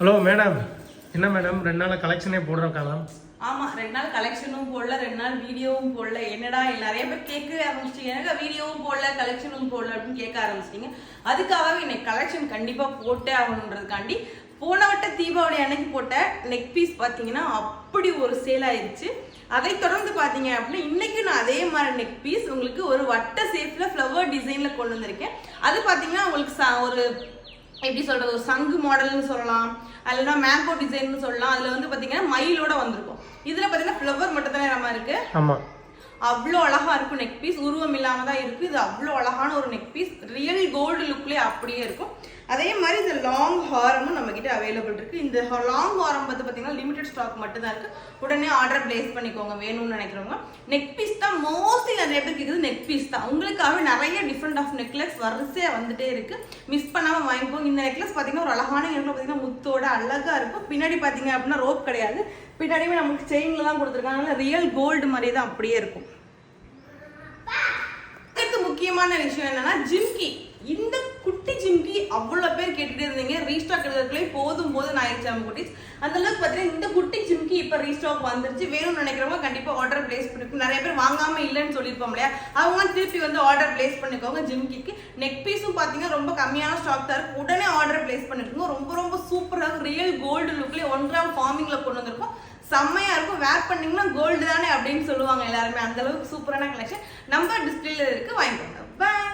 Hello madam, என்ன madam 2 நாள் கலெக்ஷனே போடுறோம் காணாம்? ஆமா, 2 நாள் கலெக்ஷனும் போடல, 2 நாள் வீடியோவும் போடல. என்னடா நிறைய பேர் கேட்க ஆரம்பிச்சிட்டீங்க, எனக்கு வீடியோவும் போடல கலெக்ஷனும் போடல அப்படின்னு கேட்க ஆரம்பிச்சிட்டீங்க. அதுக்காகவே இன்னைக்கு கலெக்ஷன் கண்டிப்பா போட்டே ஆகணுன்றதுக்காண்டி போன வட்ட தீபாவளி அன்னைக்கு போட்ட நெக் பீஸ் பார்த்தீங்கன்னா அப்படி ஒரு சேல் ஆயிடுச்சு. அதை தொடர்ந்து பார்த்தீங்க அப்படின்னா இன்னைக்கு நான் அதே மாதிரி நெக் பீஸ் உங்களுக்கு ஒரு வட்ட ஷேப்ல ஃப்ளவர் டிசைன்ல கொண்டு வந்திருக்கேன். அது பார்த்தீங்கன்னா உங்களுக்கு ஒரு எப்படி சொல்றது, ஒரு சங்கு மாடல்னு சொல்லலாம், அல்லனா மேங்கோ டிசைன்னு சொல்லலாம். அதுல வந்து பாத்தீங்கன்னா மயிலோட வந்திருக்கும். இதுல பாத்தீங்கன்னா ஃப்ளவர் மட்டும் தானே நம்ம இருக்கு. ஆமா, அவ்வளோ அழகா இருக்கும் நெக் பீஸ், உருவம் இல்லாம தான் இருக்கு. இது அவ்வளோ அழகான ஒரு நெக் பீஸ், ரியல் கோல்டு லுக்லேயே அப்படியே இருக்கும். அதே மாதிரி இந்த லாங் ஹாரமும் நம்ம கிட்ட அவைலபிள் இருக்கு. இந்த லாங் ஹாரம் வந்து பாத்தீங்கன்னா லிமிடெட் ஸ்டாக் மட்டும் தான் இருக்கு. உடனே ஆர்டர் பிளேஸ் பண்ணிக்கோங்க வேணும்னு நினைக்கிறவங்க. நெக் பீஸ் தான் மோஸ்ட்லி நிறைய பேர் கேட்குறது, நெக் பீஸ் தான். உங்களுக்காகவே நிறைய டிஃப்ரெண்ட் ஆஃப் நெக்லஸ் வரிசையா வந்துட்டே இருக்கு, மிஸ் பண்ணாம வாங்கிக்கோங்க. இந்த நெக்லஸ் பாத்தீங்கன்னா ஒரு அழகான இடத்துல பாத்தீங்கன்னா முத்தோட அழகா இருக்கும். பின்னாடி பாத்தீங்க அப்படின்னா ரோப் கிடையாது, பின்னாடியுமே நமக்கு செயின்ல தான் கொடுத்துருக்காங்க. ரியல் கோல்டு மாதிரி தான் அப்படியே இருக்கும். முக்கியமான விஷயம் என்னன்னா ஜிம்கி. இந்த குட்டி ஜிம்கி அவ்வளோ பேர் கேட்டுட்டு இருந்தீங்க, ரீஸ்டாக் எடுக்கிறதுக்குள்ளே போதும் ஆயிடுச்சு நம்ம குட்டிஸ். அந்த அளவுக்கு பார்த்தீங்கன்னா இந்த குட்டி ஜிம்கி இப்போ ரீஸ்டாக் வந்துருச்சு. வேணும்னு நினைக்கிறவங்க கண்டிப்பாக ஆர்டர் பிளேஸ் பண்ணிக்கோங்க. நிறைய பேர் வாங்காம இல்லைன்னு சொல்லியிருப்போம் இல்லையா, அவங்க திருப்பி வந்து ஆர்டர் பிளேஸ் பண்ணிக்கோங்க. ஜிம்கிக்கு நெக் பீஸும் பார்த்தீங்கன்னா ரொம்ப கம்மியான ஸ்டாக் தான் இருக்கு. உடனே ஆர்டர் பிளேஸ் பண்ணிருக்கோங்க. ரொம்ப ரொம்ப சூப்பராக ரியல் கோல்டு லுக்லேயே 1 கிராம் ஃபார்மிங்ல கொண்டு வந்திருக்கோம். செம்மையா இருக்கும். வேர் பண்ணீங்கன்னா கோல்டு தானே அப்படின்னு சொல்லுவாங்க எல்லாருமே. அந்த அளவுக்கு சூப்பரான கலெக்ஷன் நம்ம டிஸ்பிளேல இருக்கு, வாங்கிக்கோங்க. பாய்.